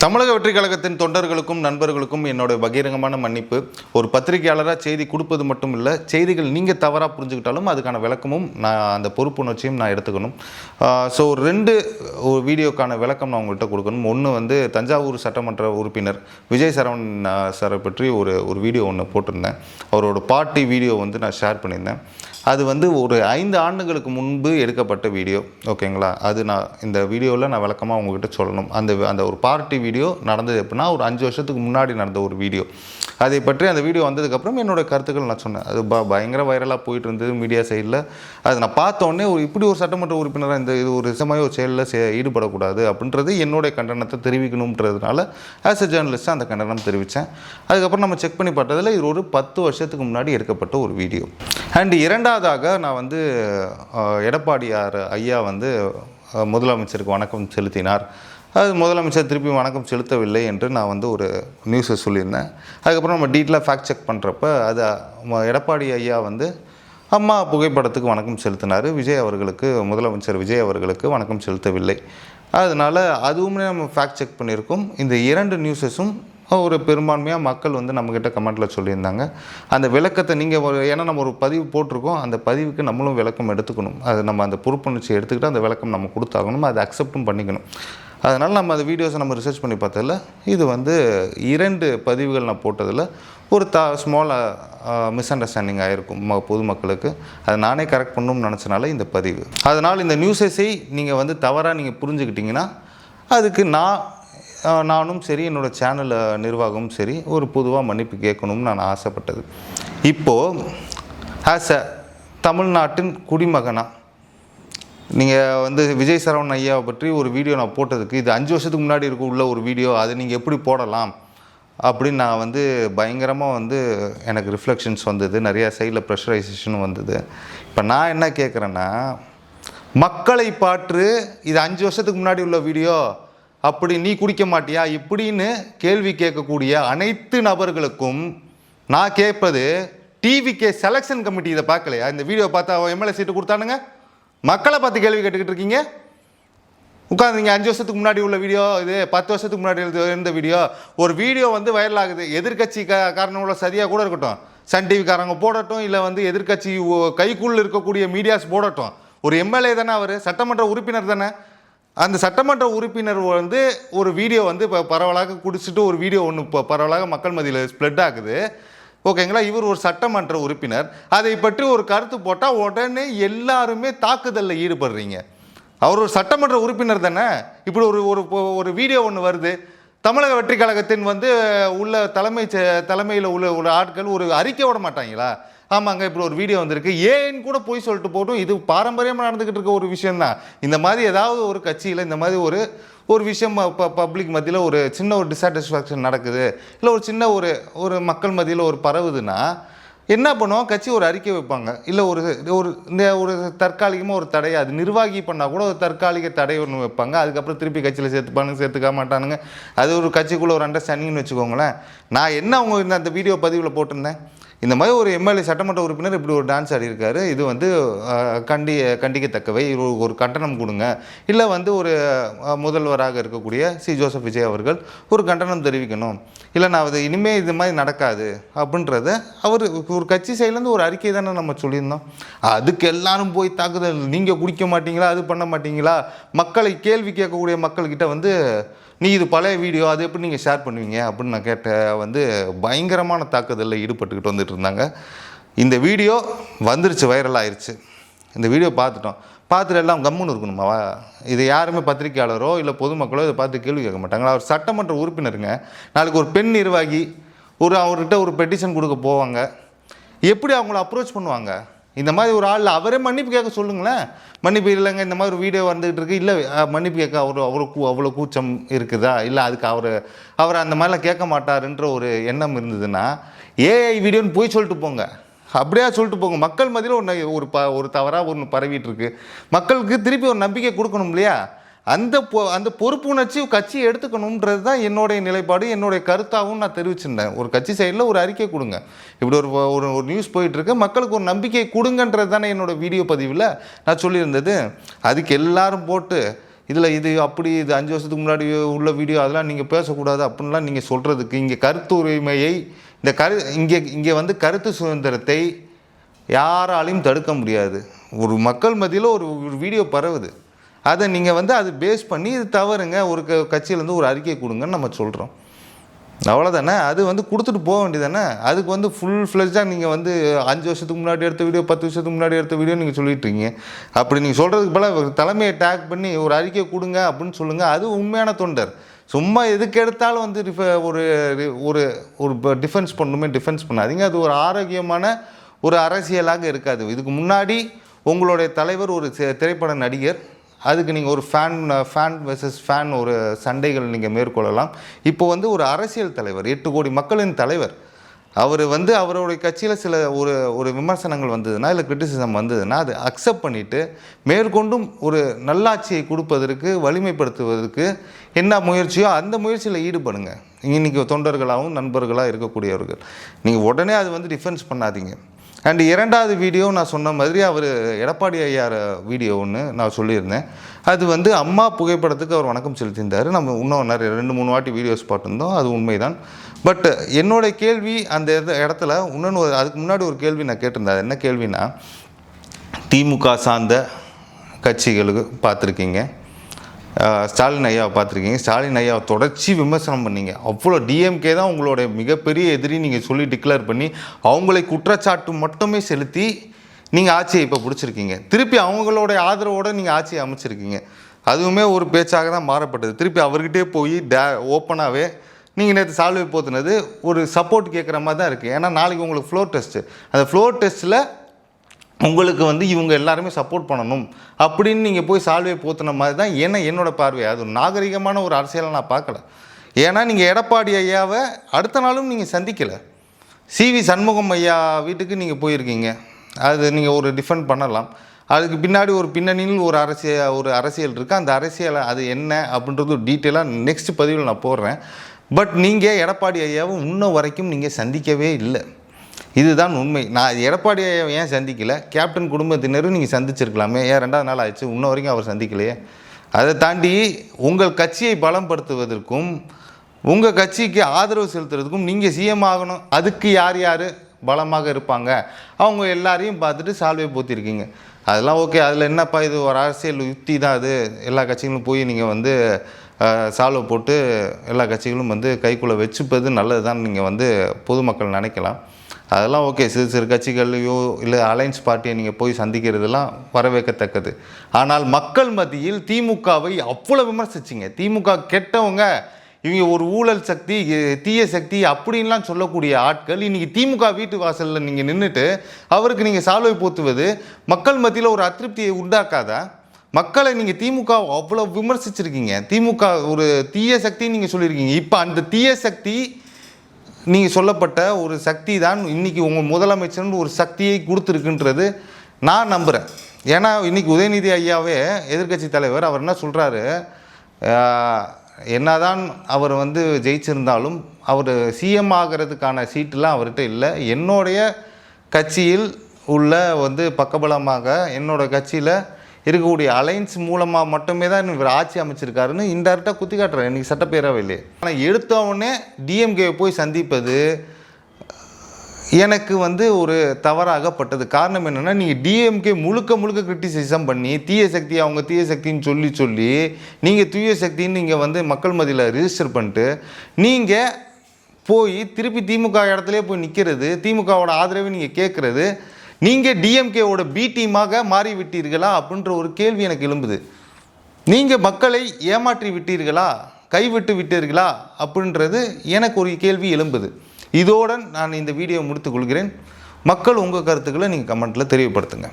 தமிழக வெற்றிக் கழகத்தின் தொண்டர்களுக்கும் நண்பர்களுக்கும் என்னோட பகிரங்கமான மன்னிப்பு. ஒரு பத்திரிகையாளராக செய்தி கொடுப்பது மட்டும் இல்லை, செய்திகள் நீங்கள் தவறாக புரிஞ்சுக்கிட்டாலும் அதுக்கான விளக்கமும் நான் அந்த பொறுப்புணர்ச்சியும் நான் எடுத்துக்கணும். ஸோ ஒரு வீடியோக்கான விளக்கம் நான் உங்கள்கிட்ட கொடுக்கணும். ஒன்று தஞ்சாவூர் சட்டமன்ற உறுப்பினர் விஜய் சரவணன் சாரை பற்றி ஒரு வீடியோ ஒன்று போட்டிருந்தேன். அவரோட பார்ட்டி வீடியோ நான் ஷேர் பண்ணியிருந்தேன். அது ஒரு 5 ஆண்டுகளுக்கு முன்பு எடுக்கப்பட்ட வீடியோ. ஓகேங்களா? அது நான் இந்த வீடியோவில் நான் விளக்கமாக உங்கள்கிட்ட சொல்லணும். அந்த ஒரு பார்ட்டி வீடியோ நடந்தது எப்படின்னா, ஒரு 5 வருஷத்துக்கு முன்னாடி நடந்த ஒரு வீடியோ. அதை பற்றி அந்த வீடியோ வந்ததுக்கப்புறம் என்னோடய கருத்துக்கள் நான் சொன்னேன். அது பயங்கர வைரலாக போயிட்டு இருந்தது மீடியா சைடில். அது நான் பார்த்தோன்னே இப்படி ஒரு சட்டமன்ற உறுப்பினராக இது ஒரு சமய செயலில் ஈடுபடக்கூடாது அப்படின்றது என்னுடைய கண்டனத்தை தெரிவிக்கணுன்றதுனால ஆஸ் எ ஜேர்னலிஸ்ட்டாக அந்த கண்டனம் தெரிவித்தேன். அதுக்கப்புறம் நம்ம செக் பண்ணி பார்த்ததில் இது ஒரு 10 வருஷத்துக்கு முன்னாடி எடுக்கப்பட்ட ஒரு வீடியோ. அண்ட் இரண்டாவதாக நான் எடப்பாடியார் ஐயா முதலமைச்சருக்கு வணக்கம் செலுத்தினார். அது முதலமைச்சர் திருப்பி வணக்கம் செலுத்தவில்லை என்று நான் ஒரு நியூஸை சொல்லியிருந்தேன். அதுக்கப்புறம் நம்ம டீட்டெயிலாக ஃபேக்ட் செக் பண்ணுறப்ப அது எடப்பாடி ஐயா அம்மா புகைப்படத்துக்கு வணக்கம் செலுத்தினார். முதலமைச்சர் விஜய் அவர்களுக்கு வணக்கம் செலுத்தவில்லை. அதனால் அதுவுமே நம்ம ஃபேக்ட் செக் பண்ணியிருக்கோம். இந்த 2 நியூஸஸும் ஒரு பெரும்பான்மையாக மக்கள் நம்மக்கிட்ட கமெண்ட்டில் சொல்லியிருந்தாங்க. அந்த விளக்கத்தை ஏன்னா நம்ம ஒரு பதிவு போட்டிருக்கோம், அந்த பதிவுக்கு நம்மளும் விளக்கம் எடுத்துக்கணும். அது நம்ம அந்த பொறுப்புணர்ச்சி எடுத்துக்கிட்டு அந்த விளக்கம் நம்ம கொடுத்தாகணும், அதை அக்செப்டும் பண்ணிக்கணும். அதனால் நம்ம அந்த வீடியோஸை நம்ம ரிசர்ச் பண்ணி பார்த்ததில் இது 2 பதிவுகள் நான் போட்டதில் ஒரு ஸ்மால் மிஸ் அண்டர்ஸ்டாண்டிங் ஆகிருக்கும் பொதுமக்களுக்கு. அதை நானே கரெக்ட் பண்ணணும்னு நினச்சனால இந்த பதிவு. அதனால் இந்த நியூஸஸை நீங்கள் தவறாக நீங்கள் புரிஞ்சுக்கிட்டிங்கன்னா அதுக்கு நானும் சரி, என்னோடய சேனல் நிர்வாகமும் சரி ஒரு பொதுவாக மன்னிப்பு கேட்கணும்னு நான் ஆசைப்பட்டது. இப்போது ஆஸ் அ தமிழ்நாட்டின் குடிமகனாக நீங்கள் விஜய் சரவணன் ஐயாவை பற்றி ஒரு வீடியோ நான் போட்டதுக்கு, இது 5 வருஷத்துக்கு முன்னாடி உள்ள ஒரு வீடியோ, அதை நீங்கள் எப்படி போடலாம் அப்படின்னு நான் பயங்கரமாக எனக்கு ரிஃப்ளெக்ஷன்ஸ் வந்தது. நிறையா சைடில் ப்ரெஷரைசேஷனும் வந்தது. இப்போ நான் என்ன கேட்குறேன்னா, மக்களை பாற்று இது 5 வருஷத்துக்கு முன்னாடி உள்ள வீடியோ, அப்படி நீ குடிக்க மாட்டியா இப்படின்னு கேள்வி கேட்கக்கூடிய அனைத்து நபர்களுக்கும் நான் கேட்பது, டிவிகே செலெக்ஷன் கமிட்டி இதை பார்க்கலையா? இந்த வீடியோ பார்த்தா எம்எல்ஏ சீட்டு கொடுத்தானுங்க, மக்களை பார்த்து கேள்வி கேட்டுக்கிட்டு இருக்கீங்க. உட்காந்துங்க 5 வருஷத்துக்கு முன்னாடி உள்ள வீடியோ, இது 10 வருஷத்துக்கு முன்னாடி இருந்த வீடியோ. ஒரு வீடியோ வைரல் ஆகுது, எதிர்கட்சி காரணங்களோட சரியாக கூட இருக்கட்டும், சன் டிவிக்காரங்க போடட்டும், இல்லை எதிர்கட்சி கைக்குள்ள இருக்கக்கூடிய மீடியாஸ் போடட்டும். ஒரு எம்எல்ஏ தானே, அவர் சட்டமன்ற உறுப்பினர் தானே. அந்த சட்டமன்ற உறுப்பினர் ஒரு வீடியோ இப்போ பரவலாக குடிச்சிட்டு ஒரு வீடியோ ஒன்று இப்போ பரவலாக மக்கள் மத்தியில் ஸ்ப்ரெட் ஆகுது. ஓகேங்களா? இவர் ஒரு சட்டமன்ற உறுப்பினர், அதை பற்றி ஒரு கருத்து போட்டால் உடனே எல்லாருமே தாக்குதலில் ஈடுபடுறீங்க. அவர் ஒரு சட்டமன்ற உறுப்பினர் தானே. இப்படி ஒரு வீடியோ ஒன்று வருது, தமிழக வெற்றி கழகத்தின் உள்ள தலைமையில் உள்ள ஆட்கள் ஒரு அறிக்கை விட மாட்டாங்களா? ஆமாங்க, இப்படி ஒரு வீடியோ வந்திருக்கு, ஏன்னு கூட போய் சொல்லிட்டு போட்டும், இது பாரம்பரியமாக நடந்துக்கிட்டு இருக்க ஒரு விஷயம்தான். இந்த மாதிரி ஏதாவது ஒரு கட்சியில் இந்த மாதிரி ஒரு விஷயம் பப்ளிக் மத்தியில் ஒரு சின்ன ஒரு டிசாட்டிஸ்ஃபேக்ஷன் நடக்குது, இல்லை ஒரு சின்ன ஒரு மக்கள் மத்தியில் பரவுதுன்னா என்ன பண்ணுவோம்? கட்சி ஒரு அறிக்கை வைப்பாங்க, இல்லை ஒரு தற்காலிகமாக ஒரு தடை, அது நிர்வாகி பண்ணால் கூட ஒரு தற்காலிக தடை ஒன்று வைப்பாங்க. அதுக்கப்புறம் திருப்பி கட்சியில் சேர்த்துக்க மாட்டானுங்க. அது ஒரு கட்சிக்குள்ளே ஒரு அண்டர்ஸ்டாண்டிங்னு வச்சுக்கோங்களேன். நான் என்ன அந்த வீடியோ பதிவில் போட்டிருந்தேன், இந்த மாதிரி ஒரு எம்எல்ஏ சட்டமன்ற உறுப்பினர் இப்படி ஒரு டான்ஸ் ஆடியிருக்காரு, இது கண்டிக்கத்தக்கவை, ஒரு கண்டனம் கொடுங்க, இல்லை ஒரு முதல்வராக இருக்கக்கூடிய ஜோசப் விஜய் அவர்கள் ஒரு கண்டனம் தெரிவிக்கணும், இல்லை நான் இனிமேல் இது மாதிரி நடக்காது அப்படின்றத அவர் ஒரு கட்சி சைட்லேருந்து ஒரு அறிக்கை தானே நம்ம சொல்லியிருந்தோம். அதுக்கு எல்லாரும் போய் தாக்குதல், நீங்கள் குடிக்க மாட்டீங்களா, அது பண்ண மாட்டீங்களா, மக்களை கேள்வி கேட்கக்கூடிய மக்கள்கிட்ட நீ இது பழைய வீடியோ, அது எப்படி நீங்கள் ஷேர் பண்ணுவீங்க அப்படின்னு நான் கேட்ட பயங்கரமான தாக்குதலில் ஈடுபட்டுக்கிட்டு வந்துட்டு இருந்தாங்க. இந்த வீடியோ வந்துருச்சு, வைரல் ஆயிடுச்சு. இந்த வீடியோ பார்த்துட்டு எல்லாம் கம்முன்னு இருக்கணுமா? இது யாருமே பத்திரிகையாளரோ இல்லை பொதுமக்களோ இதை பார்த்து கேள்வி கேட்க மாட்டாங்களா? அவர் சட்டமன்ற உறுப்பினருங்க. நாளைக்கு ஒரு பெண் நிர்வாகி அவர்கிட்ட ஒரு பெட்டிஷன் கொடுக்க போவாங்க, எப்படி அவங்கள அப்ரோச் பண்ணுவாங்க? இந்த மாதிரி ஒரு ஆள் அவரே மன்னிப்பு கேட்க சொல்லுங்களேன். மன்னிப்பு இல்லைங்க, இந்த மாதிரி ஒரு வீடியோ வந்துகிட்டு இருக்கு, இல்லை மன்னிப்பு கேட்க அவ்வளோ கூச்சம் இருக்குதா, இல்லை அதுக்கு அவர் அந்த மாதிரிலாம் கேட்க மாட்டாருன்ற ஒரு எண்ணம் இருந்ததுன்னா ஏஐ வீடியோன்னு போய் சொல்லிட்டு போங்க, அப்படியே சொல்லிட்டு போங்க. மக்கள் மத்தியில் ஒரு தவறாக ஒன்று பரவிட்டு இருக்கு, மக்களுக்கு திருப்பி ஒரு நம்பிக்கை கொடுக்கணும் இல்லையா? அந்த பொறுப்புணர்ச்சி கட்சி எடுத்துக்கணுன்றது தான் என்னுடைய நிலைப்பாடு, என்னுடைய கருத்தாகவும் நான் தெரிவிச்சிருந்தேன். ஒரு கட்சி சைடில் ஒரு அறிக்கை கொடுங்க, இப்படி ஒரு நியூஸ் போயிட்டுருக்கு, மக்களுக்கு ஒரு நம்பிக்கை கொடுங்கன்றது தானே என்னோடய வீடியோ பதிவில் நான் சொல்லியிருந்தது. அதுக்கு எல்லாரும் போட்டு இது அப்படி இது 5 வருஷத்துக்கு முன்னாடி உள்ள வீடியோ அதெல்லாம் நீங்கள் பேசக்கூடாது அப்படின்லாம் நீங்கள் சொல்கிறதுக்கு இங்கே கருத்து உரிமையை இங்கே வந்து கருத்து சுதந்திரத்தை யாராலையும் தடுக்க முடியாது. ஒரு மக்கள் மத்தியில் ஒரு வீடியோ பரவுது, அதை நீங்கள் வந்து அது பேஸ் பண்ணி இது தவறுங்க, ஒரு கட்சியிலேருந்து ஒரு அறிக்கை கொடுங்கன்னு நம்ம சொல்கிறோம். அவ்வளோதானே. அது வந்து கொடுத்துட்டு போக வேண்டியதானே. அதுக்கு வந்து ஃபுல் ஃப்ளெஜ்டாக நீங்கள் வந்து 5 வருஷத்துக்கு முன்னாடி எடுத்த வீடியோ 10 வருஷத்துக்கு முன்னாடி எடுத்த வீடியோ நீங்கள் சொல்லிட்டுருக்கீங்க. அப்படி நீங்கள் சொல்கிறதுக்கு போல தலைமையை டேக் பண்ணி ஒரு அறிக்கை கொடுங்க அப்படின்னு சொல்லுங்கள். அது உண்மையான தொண்டர். சும்மா எதுக்கு எடுத்தாலும் வந்து ஒரு ஒரு ஒரு டிஃபென்ஸ் டிஃபென்ஸ் பண்ணாதீங்க. அது ஒரு ஆரோக்கியமான ஒரு அரசியலாக இருக்காது. இதுக்கு முன்னாடி உங்களுடைய தலைவர் ஒரு திரைப்பட நடிகர், அதுக்கு நீங்கள் ஒரு ஃபேன் வெர்சஸ் ஃபேன் ஒரு சண்டைகள் நீங்கள் மேற்கொள்ளலாம். இப்போ வந்து ஒரு அரசியல் தலைவர், 8 கோடி மக்களின் தலைவர், அவர் வந்து அவருடைய கட்சியில் சில ஒரு விமர்சனங்கள் வந்ததுன்னா இல்லை கிரிட்டிசிசம் வந்ததுன்னா அதை அக்செப்ட் பண்ணிவிட்டு மேற்கொண்டும் ஒரு நல்லாட்சியை கொடுப்பதற்கு வலிமைப்படுத்துவதற்கு என்ன முயற்சியோ அந்த முயற்சியில் ஈடுபடுங்க. இன்றைக்கி தொண்டர்களாகவும் நண்பர்களாக இருக்கக்கூடியவர்கள் நீங்கள் உடனே அது வந்து டிஃபென்ஸ் பண்ணாதீங்க. அண்ட் 2வது வீடியோ நான் சொன்ன மாதிரி அவர் எடப்பாடி ஐயார் வீடியோ ஒன்று நான் சொல்லியிருந்தேன். அது வந்து அம்மா புகைப்படத்துக்கு அவர் வணக்கம் செலுத்தியிருந்தார். நம்ம இன்னும் நிறைய 2-3 வாட்டி வீடியோஸ் பார்த்துருந்தோம். அது உண்மைதான். பட் என்னோடய கேள்வி அந்த இடத்துல இன்னொன்று அதுக்கு முன்னாடி ஒரு கேள்வி நான் கேட்டிருந்தேன். அது என்ன கேள்வினா, திமுக சார்ந்த கட்சிகளுக்கு பார்த்துருக்கீங்க, ஸ்டாலின் ஐயாவை பார்த்துருக்கீங்க. ஸ்டாலின் ஐயாவை தொடர்ச்சி விமர்சனம் பண்ணீங்க. அவ்வளோ டிஎம்கே தான் உங்களுடைய மிகப்பெரிய எதிரி நீங்கள் சொல்லி டிக்ளேர் பண்ணி அவங்களை குற்றச்சாட்டு மட்டுமே செலுத்தி நீங்கள் ஆட்சியை இப்போ பிடிச்சிருக்கீங்க. திருப்பி அவங்களுடைய ஆதரவோடு நீங்கள் ஆட்சியை அமைச்சிருக்கீங்க. அதுவுமே ஒரு பேச்சாக தான் மாறப்பட்டது. திருப்பி அவர்கிட்டே போய் ஓப்பனாகவே நீங்கள் நேற்று சால்வை போத்துனது ஒரு சப்போர்ட் கேட்குற மாதிரி தான் இருக்குது. ஏன்னா நாளைக்கு உங்களுக்கு ஃப்ளோர் டெஸ்ட்டு, அந்த ஃப்ளோர் டெஸ்ட்டில் உங்களுக்கு வந்து இவங்க எல்லாருமே சப்போர்ட் பண்ணணும் அப்படின்னு நீங்கள் போய் சால்வை போத்துன மாதிரி தான் என்னோடய பார்வை. அது ஒரு நாகரிகமான ஒரு அரசியலை நான் பார்க்கல. ஏன்னா நீங்கள் எடப்பாடி ஐயாவை அடுத்த நாளும் நீங்கள் சந்திக்கலை. சிவி சண்முகம் ஐயா வீட்டுக்கு நீங்கள் போயிருக்கீங்க. அது நீங்கள் ஒரு டிஃபெண்ட் பண்ணலாம். அதுக்கு பின்னாடி ஒரு பின்னணியில் ஒரு அரசியல் இருக்குது. அந்த அரசியலை அது என்ன அப்படின்றது டீட்டெயிலாக நெக்ஸ்ட் பதிவில் நான் போடுறேன். பட் நீங்கள் எடப்பாடி ஐயாவை இன்ன வரைக்கும் நீங்கள் சந்திக்கவே இல்லை. இதுதான் உண்மை. நான் எடப்பாடி ஐயாவை ஏன் சந்திக்கலை, கேப்டன் குடும்பத்தினரும் நீங்கள் சந்திச்சிருக்கலாமே, ஏன் 2வது நாள் ஆயிடுச்சு இன்ன வரைக்கும் அவர் சந்திக்கலையே. அதை தாண்டி உங்கள் கட்சியை பலப்படுத்துவதற்கும் உங்கள் கட்சிக்கு ஆதரவு செலுத்துறதுக்கும் நீங்கள் சிஎம் ஆகணும். அதுக்கு யார் யார் பலமாக இருப்பாங்க அவங்க எல்லாரையும் பார்த்துட்டு சால்வை போத்திருக்கீங்க. அதெல்லாம் ஓகே. அதில் என்னப்பா இது ஒரு அரசியல் யுக்தி தான். அது எல்லா கட்சிகளும் போய் நீங்கள் வந்து சால்வை போட்டு எல்லா கட்சிகளும் வந்து கைக்குள்ளே வச்சுப்பது நல்லது தான் நீங்கள் வந்து பொதுமக்கள் நினைக்கலாம். அதெல்லாம் ஓகே. சிறு கட்சிகளையோ இல்லை அலையன்ஸ் பார்ட்டியை நீங்கள் போய் சந்திக்கிறதுலாம் வரவேற்கத்தக்கது. ஆனால் மக்கள் மத்தியில் திமுகவை அவ்வளோ விமர்சிச்சிங்க. திமுக கெட்டவங்க, இவங்க ஒரு ஊழல் சக்தி, தீய சக்தி அப்படின்லாம் சொல்லக்கூடிய ஆட்கள் இன்றைக்கி திமுக வீட்டு வாசலில் நீங்கள் நின்றுட்டு அவருக்கு நீங்கள் சால்வை போத்துவது மக்கள் மத்தியில் ஒரு அதிருப்தியை உண்டாக்காதா? மக்களை நீங்கள் திமுக அவ்வளோ விமர்சிச்சிருக்கீங்க. திமுக ஒரு தீய சக்தின்னு நீங்கள் சொல்லியிருக்கீங்க. இப்போ அந்த தீய சக்தி நீங்கள் சொல்லப்பட்ட ஒரு சக்தி தான் இன்றைக்கி உங்கள் முதலமைச்சர்னு ஒரு சக்தியை கொடுத்துருக்குன்றது நான் நம்புகிறேன். ஏன்னா இன்றைக்கி உதயநிதி ஐயாவே எதிர்க்கட்சி தலைவர் அவர் என்ன சொல்கிறாரு, என்னதான் அவர் வந்து ஜெயிச்சிருந்தாலும் அவர் சிஎம் ஆகிறதுக்கான சீட்டெலாம் அவர்கிட்ட இல்லை. என்னுடைய கட்சியில் உள்ள வந்து பக்கபலமாக என்னோடய கட்சியில் இருக்கக்கூடிய அலைன்ஸ் மூலமாக மட்டுமே தான் இவர் ஆட்சி அமைச்சிருக்காருன்னு இன்டெரக்டாக குத்தி காட்டுறாரு இன்றைக்கி சட்டப்பேரவையிலே. ஆனால் எடுத்தவுடனே டிஎம்கேவை போய் சந்திப்பது எனக்கு வந்து ஒரு தவறாகப்பட்டது. காரணம் என்னென்னா, நீங்கள் டிஎம்கே முழுக்க கிரிட்டிசிசம் பண்ணி தீய சக்தி அவங்க தீய சக்தின்னு சொல்லி நீங்கள் தூய சக்தின்னு நீங்கள் வந்து மக்கள் மத்தியில் ரிஜிஸ்டர் பண்ணிட்டு நீங்கள் போய் திருப்பி திமுக இடத்துலேயே போய் நிற்கிறது, திமுகவோட ஆதரவை நீங்கள் கேட்குறது, நீங்கள் டிஎம்கேவோட பி டீமாக மாறிவிட்டீர்களா அப்படின்ற ஒரு கேள்வி எனக்கு எழும்புது. நீங்கள் மக்களை ஏமாற்றி விட்டீர்களா, கைவிட்டு விட்டீர்களா அப்படின்றது எனக்கு ஒரு கேள்வி எழும்புது. இதோடு நான் இந்த வீடியோ முடித்துக்கொள்கிறேன். மக்கள் உங்கள் கருத்துக்களை நீங்கள் கமெண்ட்டில் தெரியப்படுத்துங்க.